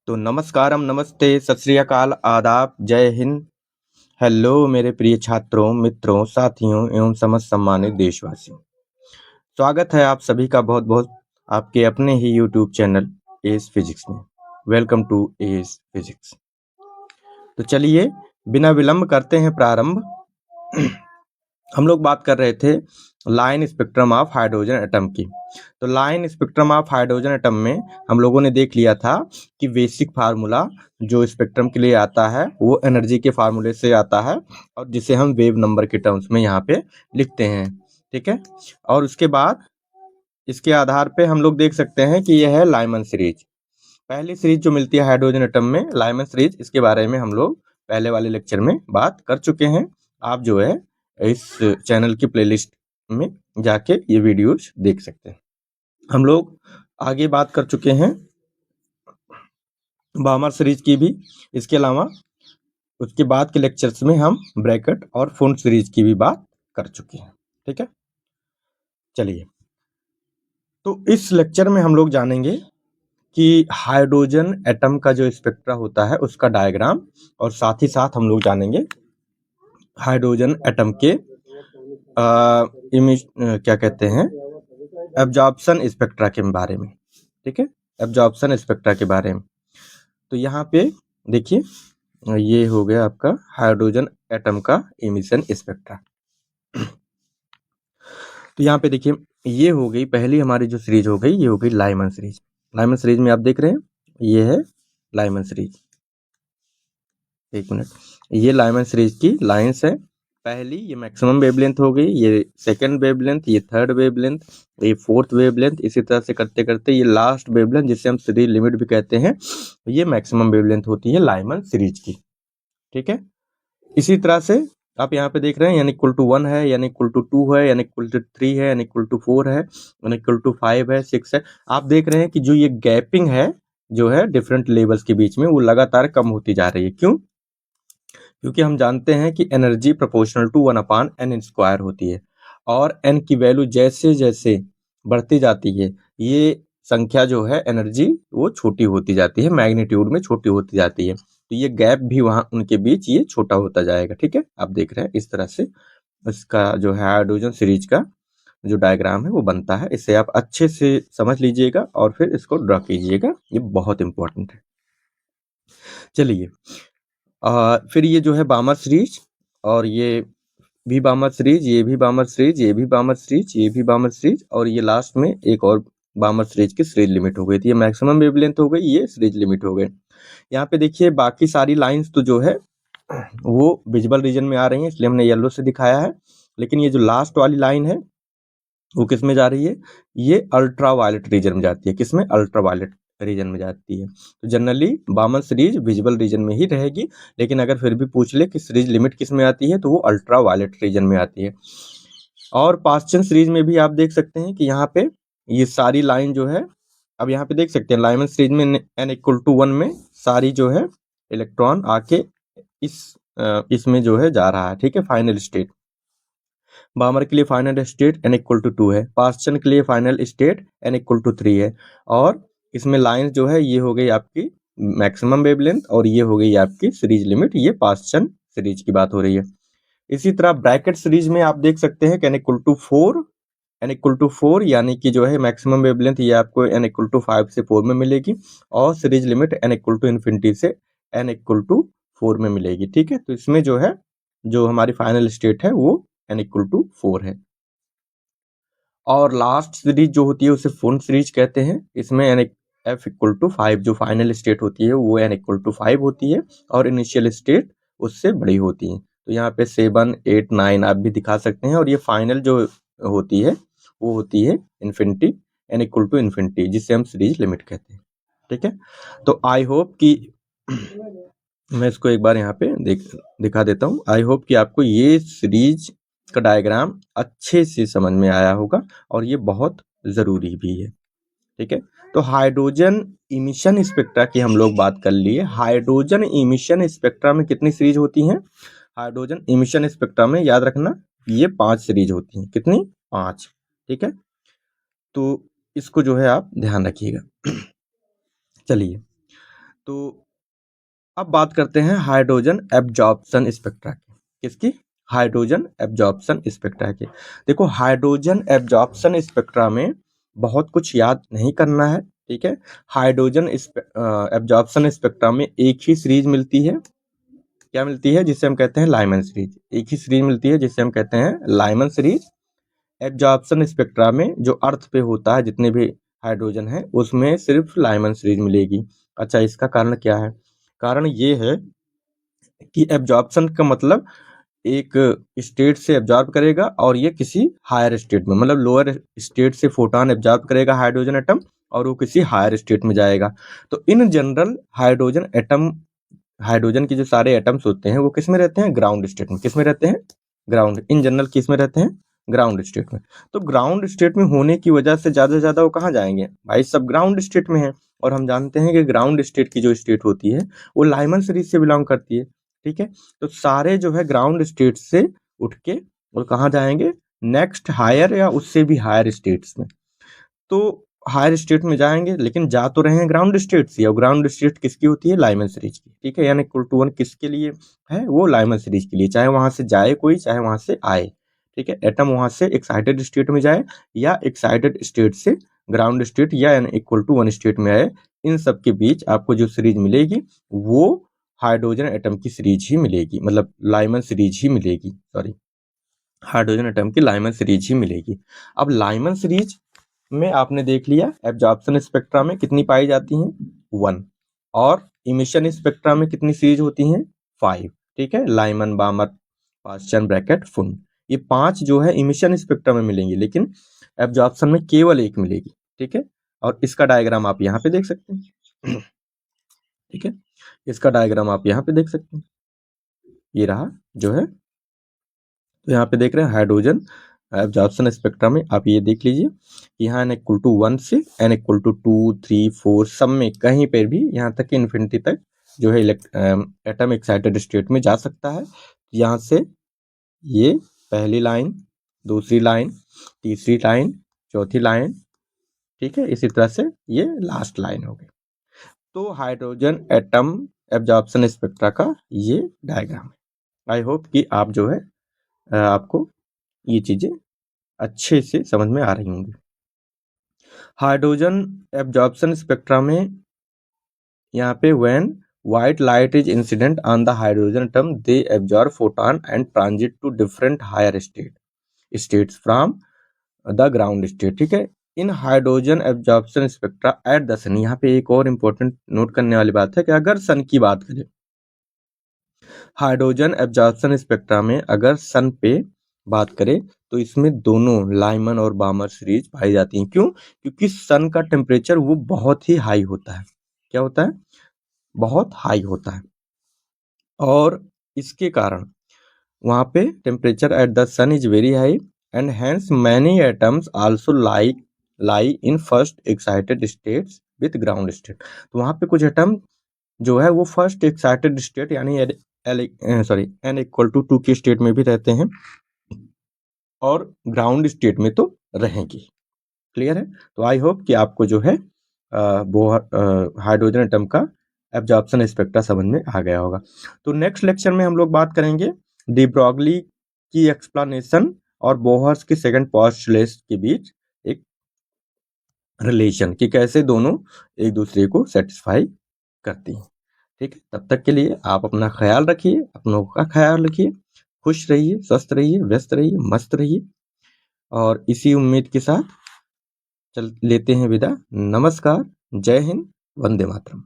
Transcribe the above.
तो नमस्कारम, नमस्ते, सत श्री अकाल, आदाब, जय हिंद। हेलो मेरे प्रिय छात्रों, मित्रों, साथियों एवं समस्त सम्मानित देशवासियों। स्वागत है आप सभी का बहुत बहुत आपके अपने ही यूट्यूब चैनल एस फिजिक्स में। Welcome to S physics. तो चलिए बिना विलंब करते हैं प्रारंभ। हम लोग बात कर रहे थे line spectrum of hydrogen atom की। तो line spectrum of hydrogen atom में हम लोगों ने देख लिया था कि बेसिक फार्मूला जो स्पेक्ट्रम के लिए आता है वो एनर्जी के फार्मूले से आता है और जिसे हम वेव नंबर के टर्म्स में यहाँ पे लिखते हैं। ठीक है, और उसके बाद इसके आधार पे हम लोग देख सकते हैं कि यह है लाइमन सीरीज। पहली सीरीज जो मिलती है हाइड्रोजन एटम में, लाइमन सीरीज, इसके बारे में हम लोग पहले वाले लेक्चर में बात कर चुके हैं। आप जो है इस चैनल की प्लेलिस्ट में जाके ये वीडियोस देख सकते हैं। हम लोग आगे बात कर चुके हैं बामर सीरीज की भी। इसके अलावा उसके बाद के लेक्चर्स में हम ब्रैकेट और फुंड सीरीज की भी बात कर चुके हैं। ठीक है, चलिए तो इस लेक्चर में हम लोग जानेंगे कि हाइड्रोजन एटम का जो स्पेक्ट्रा होता है उसका डायग्राम, और साथ ही साथ हम लोग जानेंगे हाइड्रोजन एटम के क्या कहते हैं, एब्जॉर्प्शन स्पेक्ट्रा के बारे में। ठीक है, एब्जॉर्प्शन स्पेक्ट्रा के बारे में। तो यहाँ पे देखिए, ये हो गया आपका हाइड्रोजन एटम का इमिशन स्पेक्ट्रा। तो यहाँ पे देखिए, ये हो गई पहली हमारी जो सीरीज हो गई, ये हो गई लाइमन सीरीज। लाइमन सीरीज में आप देख रहे हैं ये है लाइमन सीरीज। एक मिनट, ये लाइमन सीरीज की लाइंस है। पहली ये मैक्सिमम वेवलेंथ हो गई, ये सेकंड वेवलेंथ, ये थर्ड वेवलेंथ, ये फोर्थ वेवलेंथ, इसी तरह से करते करते ये लास्ट वेवलेंथ जिसे हम सीरीज लिमिट भी कहते हैं, ये मैक्सिमम वेवलेंथ होती है लाइमन सीरीज की। ठीक है, इसी तरह से आप यहाँ पे देख रहे हैं यानी इक्वल टू 1 है, यानी इक्वल टू 2 है, यानी इक्वल टू 3 है, यानी इक्वल टू 4 है, यानी इक्वल टू 5 है, 6 है। आप देख रहे हैं कि जो ये गैपिंग है जो है डिफरेंट लेवल्स के बीच में, वो लगातार कम होती जा रही है। क्यों? क्योंकि हम जानते हैं कि एनर्जी प्रोपोर्शनल टू 1/n² होती है, और n की वैल्यू जैसे जैसे बढ़ती जाती है ये संख्या जो है एनर्जी वो छोटी होती जाती है, मैग्नीट्यूड में छोटी होती जाती है। तो ये गैप भी वहां उनके बीच ये छोटा होता जाएगा। ठीक है, आप देख रहे हैं इस तरह से इसका जो है हाइड्रोजन सीरीज का जो डायग्राम है वो बनता है। इसे आप अच्छे से समझ लीजिएगा और फिर इसको ड्रॉ कीजिएगा, ये बहुत इंपॉर्टेंट है। चलिए, फिर ये जो है बामर सीरीज, और ये भी बामर सीरीज, ये भी बामर सीरीज, ये भी बामर सीरीज, ये भी बामर सीरीज, और ये लास्ट में एक और बामर सीरीज की सीरीज लिमिट हो गई थी। ये मैक्सिमम वेवलेंथ हो गई, ये सीरीज लिमिट हो गई। यहाँ पे देखिए बाकी सारी लाइंस तो जो है वो विजिबल रीजन में आ रही हैं, इसलिए हमने येलो से दिखाया है। लेकिन ये जो लास्ट वाली लाइन है वो किस में जा रही है? ये अल्ट्रा वायलेट रीजन में जाती है। किसमें? अल्ट्रा वायलेट रीजन में जाती है। तो जनरली बामन सीरीज विजिबल रीजन में ही रहेगी, लेकिन अगर फिर भी पूछ ले कि सीरीज लिमिट किस में आती है तो वो अल्ट्रा वायलेट रीजन में आती है। और पाश्चन सीरीज में भी आप देख सकते हैं कि यहाँ पे ये सारी लाइन जो है, अब यहाँ पे देख सकते हैं लाइमन सीरीज में n=1 में सारी जो है इलेक्ट्रॉन आके इसमें जो है जा रहा है। ठीक है, फाइनल स्टेट। बामर के लिए फाइनल स्टेट n=2 है, पाश्चन के लिए फाइनल स्टेट n=3 है। और इसमें लाइन जो है ये हो गई आपकी मैक्सिमम वेवलेंथ, और ये हो गई आपकी सीरीज लिमिट। ये पाश्चन सीरीज की बात हो रही है। इसी तरह ब्रैकेट सीरीज में आप देख सकते हैं कि n=4 यानी कि जो है मैक्सिमम वेवलेंथ ये आपको n=5 से 4 में मिलेगी, और सीरीज लिमिट n=∞ से n=4 में मिलेगी। ठीक है, तो इसमें जो है जो हमारी फाइनल स्टेट है वो n=4 है। और लास्ट सीरीज जो होती है उसे फुल सीरीज कहते हैं। इसमें f=5 जो फाइनल स्टेट होती है वो n=5 होती है, और इनिशियल स्टेट उससे बड़ी होती है। तो यहाँ पे 7, 8, 9 आप भी दिखा सकते हैं। और ये फाइनल जो होती है वो होती है इन्फिनिटी, n=∞, जिसे हम सीरीज लिमिट कहते हैं। ठीक है, तो आई होप कि मैं इसको एक बार यहाँ पे दिखा देता हूँ। आई होप कि आपको ये सीरीज का डायग्राम अच्छे से समझ में आया होगा, और ये बहुत जरूरी भी है। ठीक है, तो हाइड्रोजन इमिशन स्पेक्ट्रा की हम लोग बात कर लिए। हाइड्रोजन इमिशन स्पेक्ट्रा में कितनी सीरीज होती हैं? हाइड्रोजन इमिशन स्पेक्ट्रा में याद रखना ये 5 सीरीज होती हैं। कितनी? 5। ठीक है, तो इसको जो है आप ध्यान रखिएगा। चलिए, तो अब बात करते हैं हाइड्रोजन एब्जॉर्प्शन स्पेक्ट्रा की। किसकी? हाइड्रोजन एब्जॉर्प्शन स्पेक्ट्रा की। देखो, हाइड्रोजन एब्जॉर्प्शन स्पेक्ट्रा में बहुत कुछ याद नहीं करना है, ठीक है। हाइड्रोजन एब्जॉर्प्शन स्पेक्ट्रा में एक ही सीरीज मिलती है। क्या मिलती है? जिसे हम कहते हैं लाइमन सीरीज। एक ही सीरीज मिलती है जिसे हम कहते हैं लाइमन सीरीज। एब्जॉर्प्शन स्पेक्ट्रा में जो अर्थ पे होता है, जितने भी हाइड्रोजन है, उसमें सिर्फ लाइमन सीरीज मिलेगी। अच्छा, इसका कारण क्या है? कारण ये है कि एब्जॉर्प्शन का मतलब एक स्टेट से एब्जॉर्ब करेगा और ये किसी हायर स्टेट में, मतलब लोअर स्टेट से फोटोन एब्जॉर्ब करेगा हाइड्रोजन एटम, और वो किसी हायर स्टेट में जाएगा। तो in general hydrogen atom, hydrogen के जो सारे एटम्स होते हैं वो किस में रहते हैं? ग्राउंड स्टेट में। किस में रहते हैं? ग्राउंड। इन जनरल किस में रहते हैं? ग्राउंड स्टेट में। तो ग्राउंड स्टेट में होने की वजह से ज्यादा से ज्यादा वो कहाँ जाएंगे? भाई सब ग्राउंड स्टेट में है, और हम जानते हैं कि ग्राउंड स्टेट की जो स्टेट होती है वो लाइमन सीरीज से बिलोंग करती है, ठीक है। तो सारे जो है ग्राउंड स्टेट से उठ के और कहाँ जाएंगे? नेक्स्ट हायर या उससे भी हायर स्टेट्स में। तो हायर स्टेट में जाएंगे, लेकिन जा तो रहे हैं ग्राउंड स्टेट से, और ग्राउंड स्टेट किसकी होती है? लाइमन सीरीज की, ठीक है। यानी इक्वल किसके लिए है? वो लाइमन सीरीज के लिए, चाहे वहां से जाए कोई, चाहे वहां से आए, ठीक है। एटम वहां से एक्साइटेड स्टेट में जाए या एक्साइटेड स्टेट से ग्राउंड स्टेट या इक्वल टू वन स्टेट में आए, इन सब के बीच आपको जो सीरीज मिलेगी वो हाइड्रोजन एटम की सीरीज ही मिलेगी, मतलब लाइमन सीरीज ही मिलेगी, सॉरी, हाइड्रोजन एटम की लाइमन सीरीज ही मिलेगी। अब लाइमन सीरीज में आपने देख लिया एब्जॉर्प्शन स्पेक्ट्रा में कितनी पाई जाती हैं? 1। और इमिशन स्पेक्ट्रा में कितनी सीरीज होती हैं? 5, ठीक है। लाइमन, बामर, पास्चन, ब्रैकेट, फुन, ये 5 जो है इमिशन स्पेक्ट्रा में मिलेंगी, लेकिन एब्जॉर्प्शन में केवल एक मिलेगी, ठीक है। और इसका डायग्राम आप यहाँ पे देख सकते हैं, ठीक है। इसका डायग्राम आप यहाँ पे देख सकते हैं, ये रहा जो है। तो यहाँ पे देख रहे हैं हाइड्रोजन एब्जॉर्प्शन स्पेक्ट्रम में, आप ये देख लीजिए, यहाँ n इक्वल टू 1 से n इक्वल टू 2, 3, 4 सब में कहीं पर भी, यहाँ तक कि इन्फिनिटी तक जो है एटम एक्साइटेड स्टेट में जा सकता है। यहाँ से ये पहली लाइन, दूसरी लाइन, तीसरी लाइन, चौथी लाइन, ठीक है। इसी तरह से ये लास्ट लाइन हो गई। तो हाइड्रोजन एटम एब्जॉर्प्शन स्पेक्ट्रा का ये डायग्राम है। आई होप कि आप जो है आपको ये चीजें अच्छे से समझ में आ रही होंगी। हाइड्रोजन एब्जॉर्प्शन स्पेक्ट्रा में यहाँ पे when white light is incident on the hydrogen atom, they absorb photon and transit to different higher states from the ground state, ठीक है। इन hydrogen absorption spectra at the sun, यहाँ पे एक और इम्पोर्टेंट नोट करने वाली बात है कि अगर सन की बात करें, हाइड्रोजन एब्जॉर्प्शन स्पेक्ट्रा में अगर सन पे बात करें तो इसमें दोनों लाइमन और बामर सीरीज पाई जाती हैं। क्यों? क्योंकि सन का टेम्परेचर वो बहुत ही हाई होता है। क्या होता है? बहुत हाई होता है, और इसके कारण वहाँ पे temperature at the sun is very high, and hence many atoms also lie in first excited states with ground state. तो वहाँ पे कुछ एटम जो है वो फर्स्ट एक्साइटेड स्टेट यानी n इक्वल टू 2 की स्टेट में भी रहते हैं, और ग्राउंड स्टेट में तो रहेंगे। क्लियर है? तो आई होप कि आपको जो है वो हाइड्रोजन एटम का एब्जॉर्प्शन स्पेक्ट्रा समझ में आ गया होगा। तो नेक्स्ट लेक्चर में हम लोग बात करेंगे डी ब्रॉगली की एक्सप्लेनेशन और बोहर्स की सेकंड पोस्टुलेट के बीच एक रिलेशन, कि कैसे दोनों एक दूसरे को सेटिस्फाई करती हैं। ठीक है, तब तक के लिए आप अपना ख्याल रखिए, अपनों का ख्याल रखिए, खुश रहिए, स्वस्थ रहिए, व्यस्त रहिए, मस्त रहिए, और इसी उम्मीद के साथ चल लेते हैं विदा। नमस्कार, जय हिंद, वंदे मातरम।